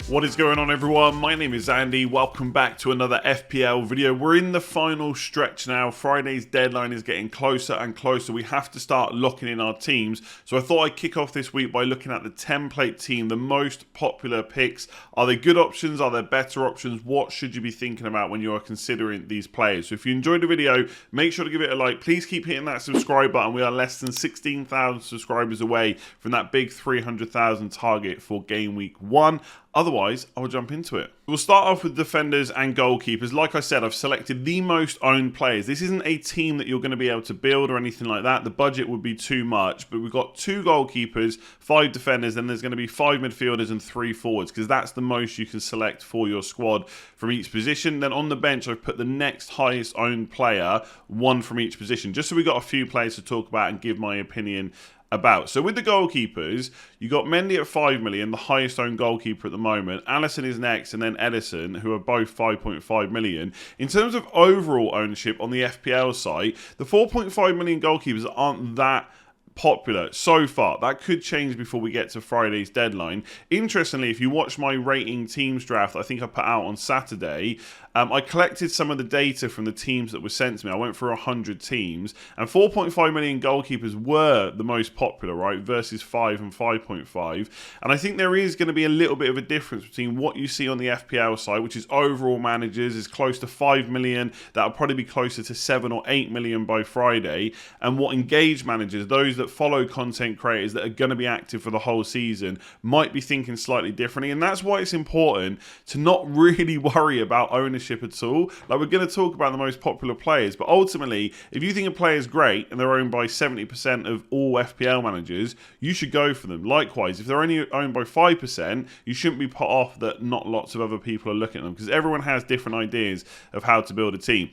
What is going on, everyone? My name is Andy. Welcome back to another FPL video. We're in the final stretch now. Friday's deadline is getting closer and closer. We have to start locking in our teams. So I thought I'd kick off this week by looking at the template team, the most popular picks. Are they good options? Are there better options? What should you be thinking about when you are considering these players? So if you enjoyed the video, make sure to give it a like. Please keep hitting that subscribe button. We are less than 16,000 subscribers away from that big 300,000 target for game week 1. Otherwise, I'll jump into it. We'll start off with defenders and goalkeepers. Like I said, I've selected the most owned players. This isn't a team that you're going to be able to build or anything like that. The budget would be too much, but we've got 2 goalkeepers, 5 defenders, and there's going to be 5 midfielders and 3 forwards, because that's the most you can select for your squad from each position. Then on the bench, I've put the next highest owned player, 1 from each position, just so we've got a few players to talk about and give my opinion about. So with the goalkeepers, you got Mendy at 5 million, the highest owned goalkeeper at the moment. Alisson is next, and then Edison, who are both 5.5 million. In terms of overall ownership on the FPL site, the 4.5 million goalkeepers aren't that popular so far. That could change before we get to Friday's deadline. Interestingly, if you watch my rating teams draft, I think I put out on Saturday, I collected some of the data from the teams that were sent to me. I went through 100 teams, and 4.5 million goalkeepers were the most popular, right, versus 5 and 5.5. And I think there is going to be a little bit of a difference between what you see on the FPL side, which is overall managers, is close to 5 million. That'll probably be closer to 7 or 8 million by Friday. And what engaged managers, those that follow content creators that are going to be active for the whole season, might be thinking slightly differently. And that's why it's important to not really worry about ownership at all. Like, we're going to talk about the most popular players, but ultimately, if you think a player is great and they're owned by 70% of all FPL managers, you should go for them. Likewise, if they're only owned by 5%, you shouldn't be put off that not lots of other people are looking at them, because everyone has different ideas of how to build a team.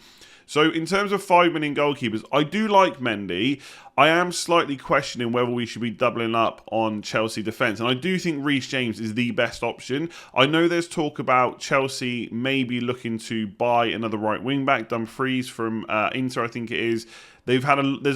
So in terms of 5 million goalkeepers, I do like Mendy. I am slightly questioning whether we should be doubling up on Chelsea defence. And I do think Reece James is the best option. I know there's talk about Chelsea maybe looking to buy another right wing back, Dumfries from Inter, I think it is. There's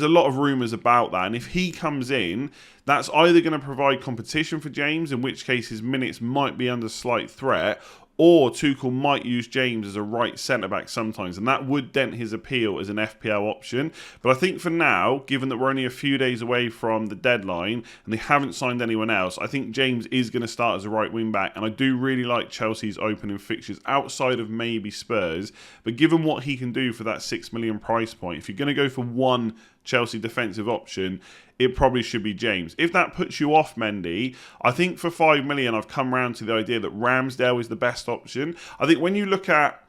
a lot of rumours about that. And if he comes in, that's either going to provide competition for James, in which case his minutes might be under slight threat, or Tuchel might use James as a right centre-back sometimes, and that would dent his appeal as an FPL option. But I think for now, given that we're only a few days away from the deadline and they haven't signed anyone else, I think James is going to start as a right wing-back, and I do really like Chelsea's opening fixtures outside of maybe Spurs. But given what he can do for that 6 million price point, if you're going to go for one Chelsea defensive option, it probably should be James. If that puts you off Mendy, I think for 5 million, I've come round to the idea that Ramsdale is the best option. I think when you look at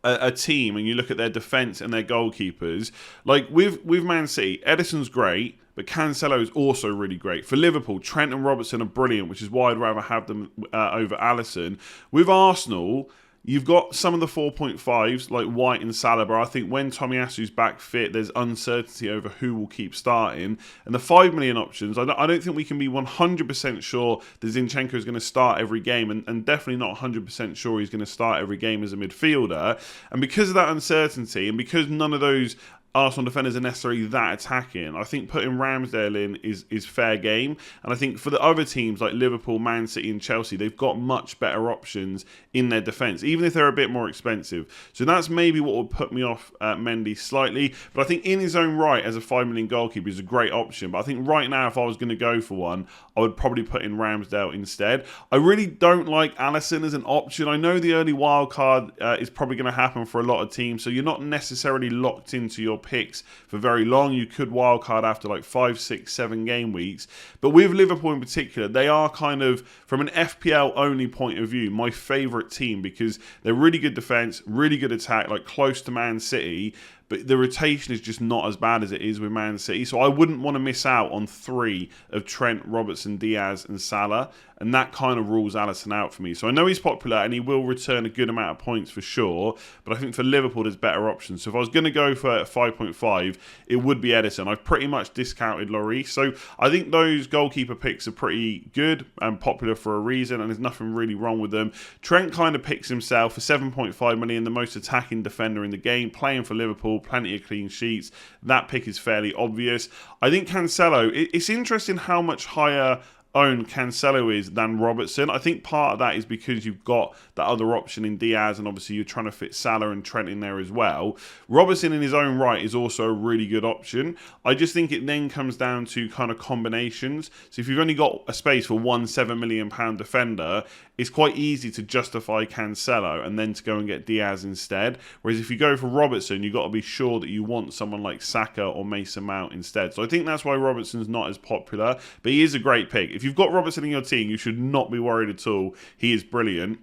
a team and you look at their defence and their goalkeepers, like with Man City, Edison's great, but Cancelo is also really great. For Liverpool, Trent and Robertson are brilliant, which is why I'd rather have them over Alisson. With Arsenal, you've got some of the 4.5s like White and Saliba. I think when Tomiyasu's back fit, there's uncertainty over who will keep starting. And the 5 million options, I don't think we can be 100% sure that Zinchenko is going to start every game, and definitely not 100% sure he's going to start every game as a midfielder. And because of that uncertainty, and because none of those Arsenal defenders are necessarily that attacking, I think putting Ramsdale in is fair game. And I think for the other teams like Liverpool, Man City and Chelsea, they've got much better options in their defence, even if they're a bit more expensive. So that's maybe what would put me off Mendy slightly. But I think in his own right, as a 5 million goalkeeper, is a great option. But I think right now, if I was going to go for one, I would probably put in Ramsdale instead. I really don't like Alisson as an option. I know the early wild card is probably going to happen for a lot of teams, so you're not necessarily locked into your picks for very long. You could wildcard after like 5, 6, 7 game weeks. But with Liverpool in particular, they are kind of, from an FPL only point of view, my favourite team, because they're really good defence, really good attack, like close to Man City. But the rotation is just not as bad as it is with Man City. So I wouldn't want to miss out on 3 of Trent, Robertson, Diaz and Salah. And that kind of rules Alisson out for me. So I know he's popular and he will return a good amount of points for sure. But I think for Liverpool, there's better options. So if I was going to go for 5.5, it would be Edison. I've pretty much discounted Lloris. So I think those goalkeeper picks are pretty good and popular for a reason. And there's nothing really wrong with them. Trent kind of picks himself for 7.5 million, the most attacking defender in the game, playing for Liverpool, plenty of clean sheets. That pick is fairly obvious. I think Cancelo, it's interesting how much higher owned Cancelo is than Robertson. I think part of that is because you've got that other option in Diaz, and obviously you're trying to fit Salah and Trent in there as well. Robertson in his own right is also a really good option. I just think it then comes down to kind of combinations. So if you've only got a space for one £7 million defender, it's quite easy to justify Cancelo and then to go and get Diaz instead. Whereas if you go for Robertson, you've got to be sure that you want someone like Saka or Mason Mount instead. So I think that's why Robertson's not as popular, but he is a great pick. If you've got Robertson in your team, you should not be worried at all. He is brilliant.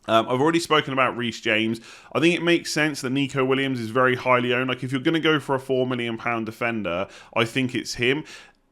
I've already spoken about Reece James. I think it makes sense that Nico Williams is very highly owned. Like, if you're going to go for a £4 million defender, I think it's him.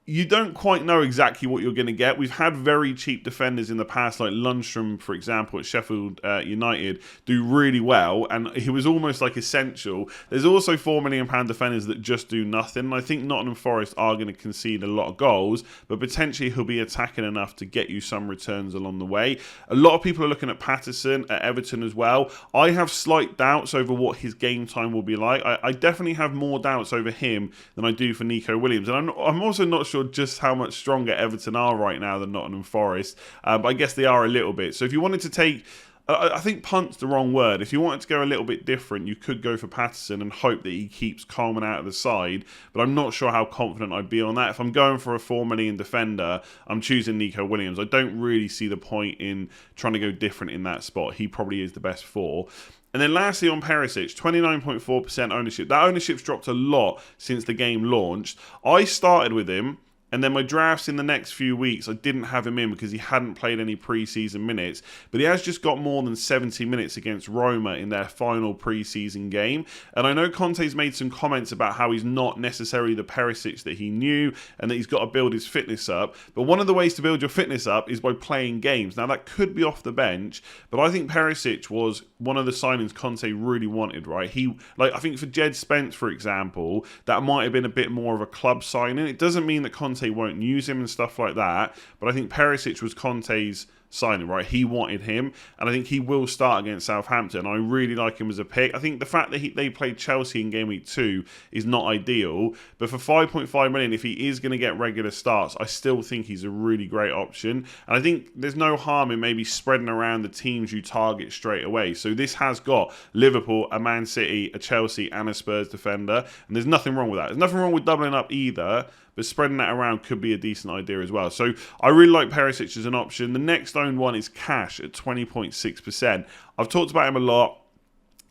You don't quite know exactly what you're going to get. We've had very cheap defenders in the past, like Lundstrom, for example, at Sheffield United, do really well, and he was almost like essential. There's also £4 million defenders that just do nothing, and I think Nottingham Forest are going to concede a lot of goals, but potentially he'll be attacking enough to get you some returns along the way. A lot of people are looking at Patterson at Everton as well. I have slight doubts over what his game time will be like. I definitely have more doubts over him than I do for Nico Williams, and I'm also not sure just how much stronger Everton are right now than Nottingham Forest, but I guess they are a little bit. So if you wanted to take, I think punt's the wrong word. If you wanted to go a little bit different, you could go for Patterson and hope that he keeps Coleman out of the side, but I'm not sure how confident I'd be on that. If I'm going for a £4 million defender, I'm choosing Nico Williams. I don't really see the point in trying to go different in that spot. He probably is the best for. And then lastly on Perisic, 29.4% ownership. That ownership's dropped a lot since the game launched. I started with him, and then my drafts in the next few weeks, I didn't have him in because he hadn't played any pre-season minutes. But he has just got more than 70 minutes against Roma in their final pre-season game. And I know Conte's made some comments about how he's not necessarily the Perisic that he knew and that he's got to build his fitness up. But one of the ways to build your fitness up is by playing games. Now, that could be off the bench, but I think Perisic was one of the signings Conte really wanted, right? I think for Jed Spence, for example, that might have been a bit more of a club signing. It doesn't mean that Conte won't use him and stuff like that, but I think Perisic was Conte's signing, right? He wanted him, and I think he will start against Southampton. I really like him as a pick. I think the fact that they played Chelsea in game week 2 is not ideal, but for 5.5 million, if he is going to get regular starts, I still think he's a really great option, and I think there's no harm in maybe spreading around the teams you target straight away. So this has got Liverpool, a Man City, a Chelsea, and a Spurs defender, and there's nothing wrong with that. There's nothing wrong with doubling up either, but spreading that around could be a decent idea as well. So I really like Perisic as an option. The next owned one is Cash at 20.6%. I've talked about him a lot.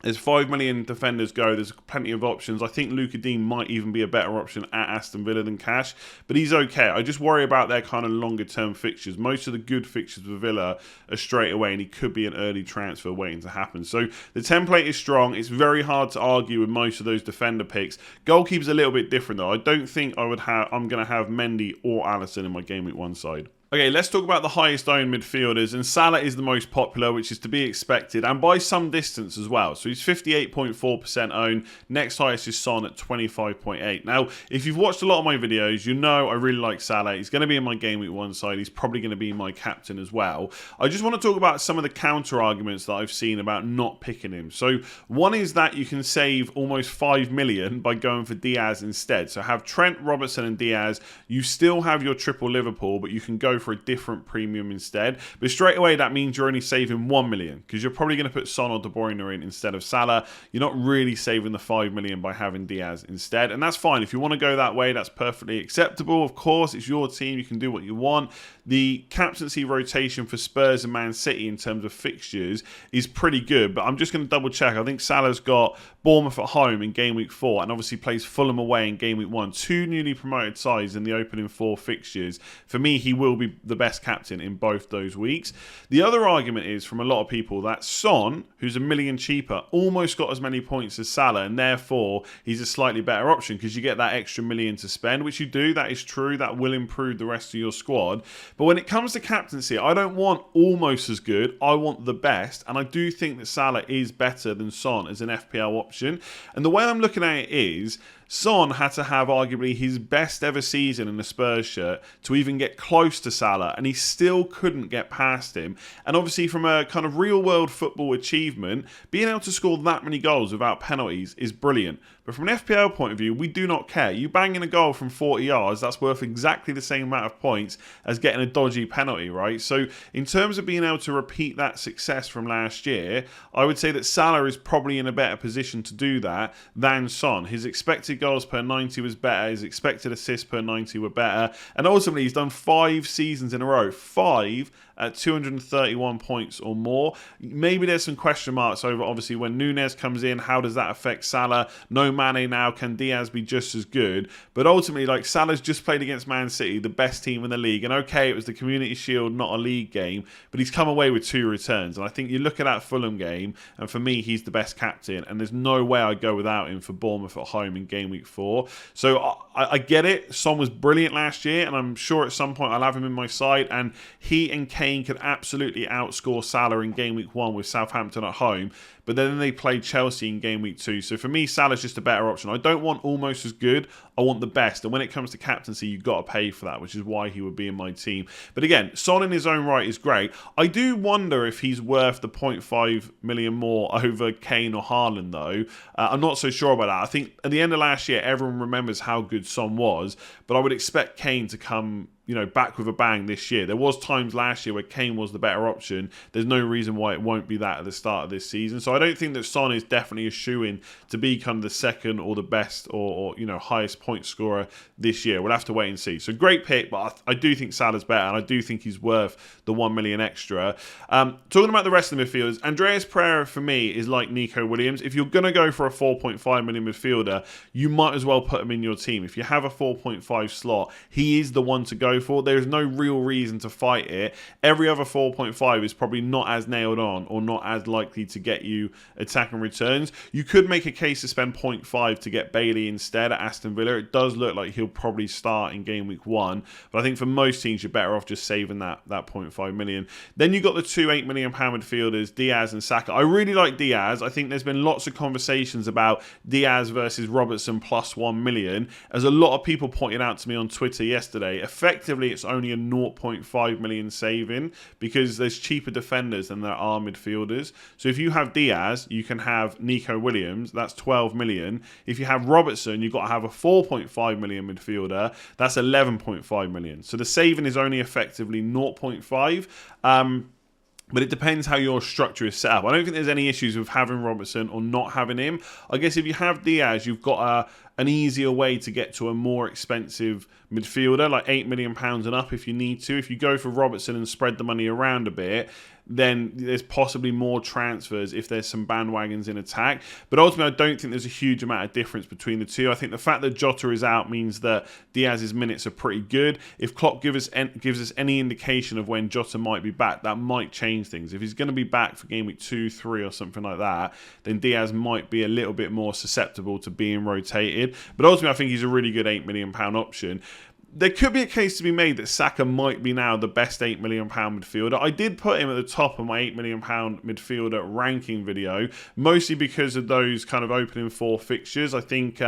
As 5 million defenders go, there's plenty of options. I think Luca Dean might even be a better option at Aston Villa than Cash, but he's okay. I just worry about their kind of longer term fixtures. Most of the good fixtures for Villa are straight away, and he could be an early transfer waiting to happen. So the template is strong. It's very hard to argue with most of those defender picks. Goalkeeper's a little bit different though. I don't think I'm going to have Mendy or Alisson in my game week 1 side. Okay, let's talk about the highest owned midfielders, and Salah is the most popular, which is to be expected, and by some distance as well. So he's 58.4% owned. Next highest is Son at 25.8%. Now, if you've watched a lot of my videos, you know I really like Salah. He's going to be in my game week 1 side. He's probably going to be my captain as well. I just want to talk about some of the counter arguments that I've seen about not picking him. So one is that you can save almost 5 million by going for Diaz instead. So have Trent, Robertson and Diaz. You still have your triple Liverpool, but you can go for a different premium instead. But straight away, that means you're only saving 1 million because you're probably going to put Son or De Bruyne in instead of Salah. You're not really saving the 5 million by having Diaz instead. And that's fine. If you want to go that way, that's perfectly acceptable. Of course, it's your team. You can do what you want. The captaincy rotation for Spurs and Man City in terms of fixtures is pretty good, but I'm just going to double check. I think Salah's got Bournemouth at home in game week 4 and obviously plays Fulham away in game week 1. 2 newly promoted sides in the opening 4 fixtures. For me, he will be the best captain in both those weeks. The other argument is from a lot of people that Son, who's $1 million cheaper, almost got as many points as Salah, and therefore he's a slightly better option because you get that extra $1 million to spend, which you do. That is true. That will improve the rest of your squad. But when it comes to captaincy, I don't want almost as good. I want the best, and I do think that Salah is better than Son as an FPL option. And the way I'm looking at it is, Son had to have arguably his best ever season in a Spurs shirt to even get close to Salah, and he still couldn't get past him. And obviously from a kind of real world football achievement, being able to score that many goals without penalties is brilliant. But from an FPL point of view, we do not care. You bang in a goal from 40 yards, that's worth exactly the same amount of points as getting a dodgy penalty, right? So in terms of being able to repeat that success from last year, I would say that Salah is probably in a better position to do that than Son. His expected goals per 90 was better, his expected assists per 90 were better, and ultimately he's done 5 seasons in a row, 5 at 231 points or more. Maybe there's some question marks over, obviously, when Nunez comes in, how does that affect Salah? No Mane now, can Diaz be just as good? But ultimately, like, Salah's just played against Man City, the best team in the league, and okay, it was the Community Shield, not a league game, but he's come away with 2 returns, and I think you look at that Fulham game, and for me, he's the best captain, and there's no way I'd go without him for Bournemouth at home in game week 4. So I get it. Son was brilliant last year, and I'm sure at some point I'll have him in my side, and he and Kane could absolutely outscore Salah in game week 1 with Southampton at home, but then they played Chelsea in game week 2. So for me, Salah's just a better option. I don't want almost as good, I want the best, and when it comes to captaincy, you've got to pay for that, which is why he would be in my team. But again, Son in his own right is great. I do wonder if he's worth the 0.5 million more over Kane or Haaland, though. I'm not so sure about that. I think at the end of last year, everyone remembers how good Son was, but I would expect Kane to come back with a bang this year. There was times last year where Kane was the better option. There's no reason why it won't be that at the start of this season. So I don't think that Son is definitely a shoo-in to be kind of the second or the best or highest point scorer this year. We'll have to wait and see. So great pick, but I do think Salah's better, and I do think he's worth the 1 million extra. Talking about the rest of the midfielders, Andreas Pereira for me is like Nico Williams. If you're going to go for a 4.5 million midfielder, you might as well put him in your team. If you have a 4.5 slot, he is the one to go for. There's no real reason to fight it. Every other 4.5 is probably not as nailed on or not as likely to get you attacking returns. You could make a case to spend 0.5 to get Bailey instead at Aston Villa. It does look like he'll probably start in game week 1, but I think for most teams you're better off just saving that 0.5 million. Then you've got the 2 £8 million midfielders, Diaz and Saka. I really like Diaz. I think there's been lots of conversations about Diaz versus Robertson plus 1 million. As a lot of people pointed out to me on Twitter yesterday, effectively it's only a 0.5 million saving because there's cheaper defenders than there are midfielders. So if you have Diaz, you can have Nico Williams, that's 12 million. If you have Robertson, you've got to have a 4.5 million midfielder, that's 11.5 million. So the saving is only effectively 0.5. But it depends how your structure is set up. I don't think there's any issues with having Robertson or not having him. I guess if you have Diaz, you've got an easier way to get to a more expensive midfielder, like £8 million and up if you need to. If you go for Robertson and spread the money around a bit, then there's possibly more transfers if there's some bandwagons in attack. But ultimately, I don't think there's a huge amount of difference between the two. I think the fact that Jota is out means that Diaz's minutes are pretty good. If Klopp gives us any indication of when Jota might be back, that might change things. If he's going to be back for game week 2, 3 or something like that, then Diaz might be a little bit more susceptible to being rotated. But ultimately, I think he's a really good £8 million option. There could be a case to be made that Saka might be now the best £8 million midfielder. I did put him at the top of my £8 million midfielder ranking video, mostly because of those kind of opening 4 fixtures. I think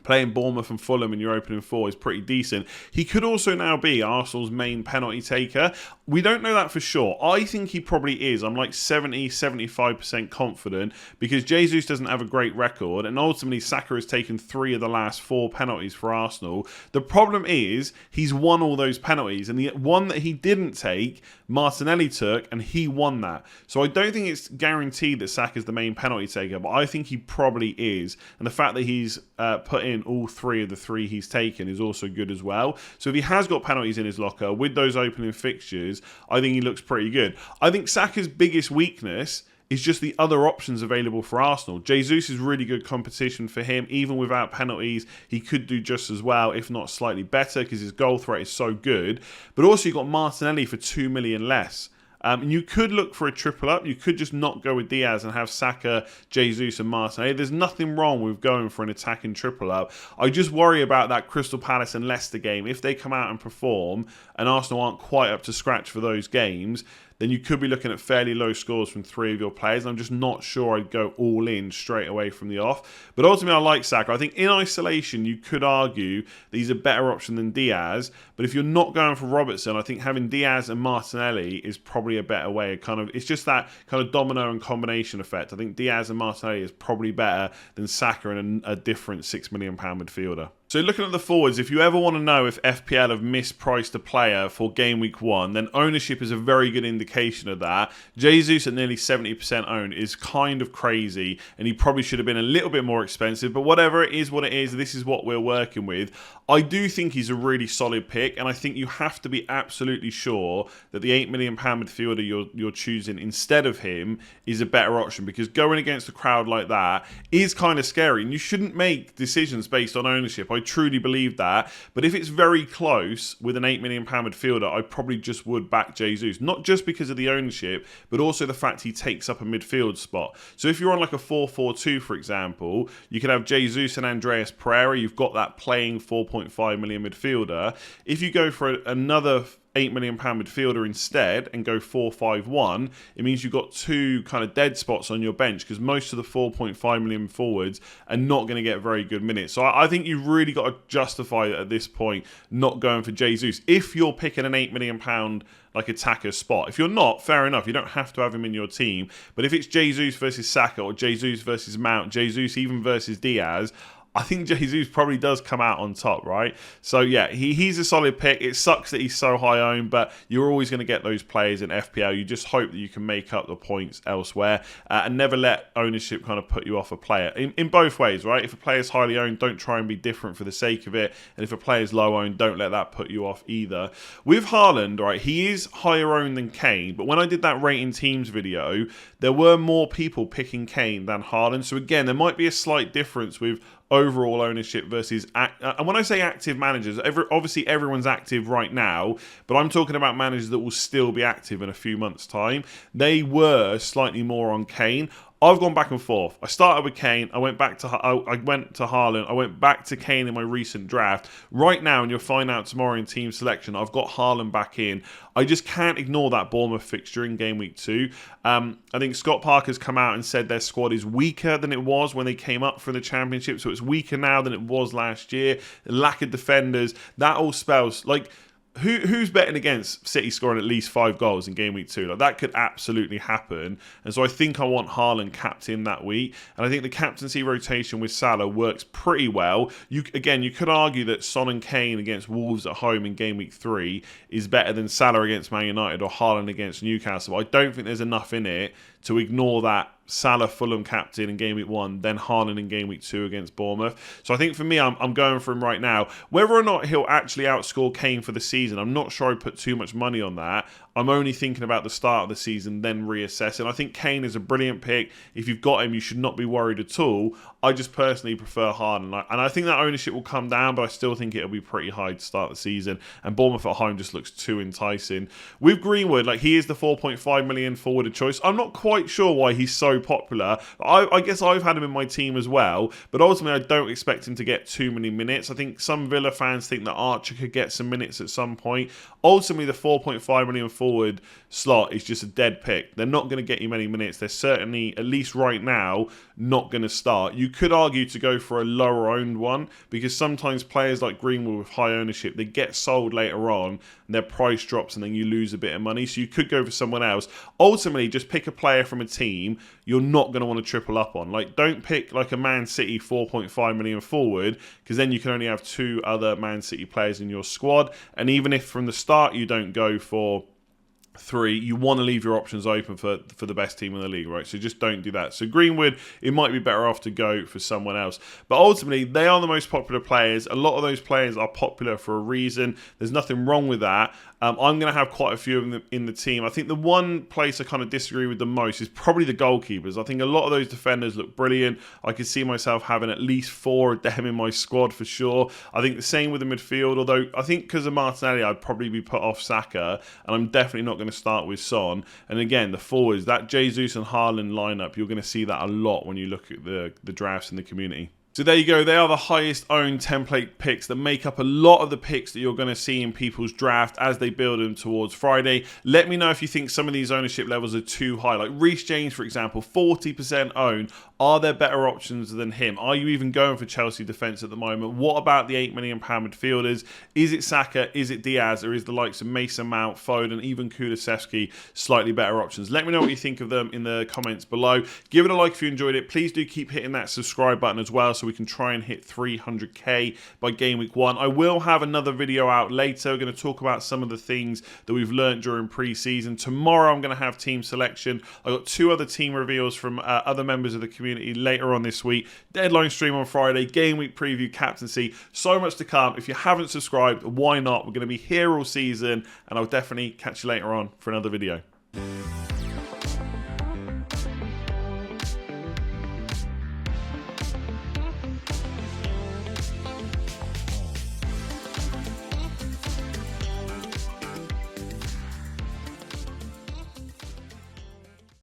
playing Bournemouth and Fulham in your opening 4 is pretty decent. He could also now be Arsenal's main penalty taker. We don't know that for sure. I think he probably is. I'm like 70-75% confident because Jesus doesn't have a great record, and ultimately Saka has taken 3 of the last 4 penalties for Arsenal. The problem is he's won all those penalties, and the one that he didn't take, Martinelli took, and he won that. So I don't think it's guaranteed that Saka's the main penalty taker, but I think he probably is. And the fact that he's put in all 3 of the 3 he's taken is also good as well. So if he has got penalties in his locker with those opening fixtures, I think he looks pretty good. I think Saka's biggest weakness is just the other options available for Arsenal. Jesus is really good competition for him. Even without penalties, he could do just as well, if not slightly better, because his goal threat is so good. But also you've got Martinelli for 2 million less. And you could look for a triple up. You could just not go with Diaz and have Saka, Jesus and Martinelli. There's nothing wrong with going for an attacking triple up. I just worry about that Crystal Palace and Leicester game. If they come out and perform and Arsenal aren't quite up to scratch for those games, then you could be looking at fairly low scores from 3 of your players. I'm just not sure I'd go all in straight away from the off. But ultimately, I like Saka. I think in isolation, you could argue that he's a better option than Diaz. But if you're not going for Robertson, I think having Diaz and Martinelli is probably a better way. It's just that kind of domino and combination effect. I think Diaz and Martinelli is probably better than Saka and a different £6 million midfielder. So looking at the forwards, if you ever want to know if FPL have mispriced a player for game week 1, then ownership is a very good indication of that. Jesus at nearly 70% owned is kind of crazy, and he probably should have been a little bit more expensive, but whatever, it is what it is. This is what we're working with. I do think he's a really solid pick, and I think you have to be absolutely sure that the £8 million midfielder you're choosing instead of him is a better option, because going against a crowd like that is kind of scary, and you shouldn't make decisions based on ownership. I truly believe that. But if it's very close with an £8 million midfielder, I probably just would back Jesus. Not just because of the ownership, but also the fact he takes up a midfield spot. So if you're on like a 4-4-2, for example, you could have Jesus and Andreas Pereira. You've got that playing 4.5 million midfielder. If you go for another £8 million midfielder instead and go 4-5-1, it means you've got 2 kind of dead spots on your bench, because most of the 4.5 million forwards are not going to get very good minutes. So I think you've really got to justify at this point not going for Jesus if you're picking an £8 million like attacker spot. If you're not, fair enough, you don't have to have him in your team. But if it's Jesus versus Saka or Jesus versus Mount, Jesus even versus Diaz, I think Jesus probably does come out on top, right? So yeah, he's a solid pick. It sucks that he's so high owned, but you're always going to get those players in FPL. You just hope that you can make up the points elsewhere, and never let ownership kind of put you off a player. In both ways, right? If a player's highly owned, don't try and be different for the sake of it. And if a player's low owned, don't let that put you off either. With Haaland, right, he is higher owned than Kane, but when I did that rating teams video, there were more people picking Kane than Haaland. So again, there might be a slight difference with overall ownership versus and when I say active managers, obviously everyone's active right now, but I'm talking about managers that will still be active in a few months' time. They were slightly more on Kane. I've gone back and forth. I started with Kane. I went to Haaland. I went back to Kane in my recent draft. Right now, and you'll find out tomorrow in team selection, I've got Haaland back in. I just can't ignore that Bournemouth fixture in game week 2. I think Scott Parker's come out and said their squad is weaker than it was when they came up for the Championship. So it's weaker now than it was last year. Lack of defenders. That all spells like... Who's betting against City scoring at least 5 goals in game week 2? Like, that could absolutely happen. And so I think I want Haaland captain that week. And I think the captaincy rotation with Salah works pretty well. You could argue that Son and Kane against Wolves at home in game week 3 is better than Salah against Man United or Haaland against Newcastle. I don't think there's enough in it to ignore that Salah Fulham captain in game week 1, then Haaland in game week 2 against Bournemouth. So I think for me, I'm going for him right now. Whether or not he'll actually outscore Kane for the season, I'm not sure I put too much money on that. I'm only thinking about the start of the season, then reassessing. I think Kane is a brilliant pick. If you've got him, you should not be worried at all. I just personally prefer Haaland. And I think that ownership will come down, but I still think it'll be pretty high to start the season. And Bournemouth at home just looks too enticing. With Greenwood, like, he is the 4.5 million forward of choice. I'm not quite sure why he's so popular. I guess I've had him in my team as well, but ultimately I don't expect him to get too many minutes. I think some Villa fans think that Archer could get some minutes at some point. Ultimately, the 4.5 million forward slot is just a dead pick. They're not going to get you many minutes. They're certainly, at least right now, not going to start. You could argue to go for a lower owned one, because sometimes players like Greenwood with high ownership, they get sold later on and their price drops and then you lose a bit of money. So you could go for someone else. Ultimately, just pick a player from a team you're not going to want to triple up on. Like, don't pick like a Man City 4.5 million forward, because then you can only have 2 other Man City players in your squad. And even if from the start you don't go for 3, you want to leave your options open for the best team in the league, right? So just don't do that. So Greenwood, it might be better off to go for someone else. But ultimately, they are the most popular players. A lot of those players are popular for a reason. There's nothing wrong with that. I'm going to have quite a few of them in the team. I think the one place I kind of disagree with the most is probably the goalkeepers. I think a lot of those defenders look brilliant. I could see myself having at least 4 of them in my squad for sure. I think the same with the midfield, although I think because of Martinelli, I'd probably be put off Saka, and I'm definitely not going to start with Son. And again, the forwards, that Jesus and Haaland lineup, you're going to see that a lot when you look at the drafts in the community. So there you go, they are the highest owned template picks that make up a lot of the picks that you're going to see in people's draft as they build them towards Friday. Let me know if you think some of these ownership levels are too high. Like Reece James, for example, 40% owned. Are there better options than him? Are you even going for Chelsea defence at the moment? What about the £8 million midfielders? Is it Saka? Is it Diaz? Or is the likes of Mason Mount, Foden, even Kulusevski slightly better options? Let me know what you think of them in the comments below. Give it a like if you enjoyed it. Please do keep hitting that subscribe button as well so we can try and hit 300k by game week 1. I will have another video out later. We're going to talk about some of the things that we've learned during pre-season. Tomorrow I'm going to have team selection. I got 2 other team reveals from other members of the community later on this week. Deadline stream on Friday, game week preview, captaincy, so much to come. If you haven't subscribed, why not? We're going to be here all season, and I'll definitely catch you later on for another video.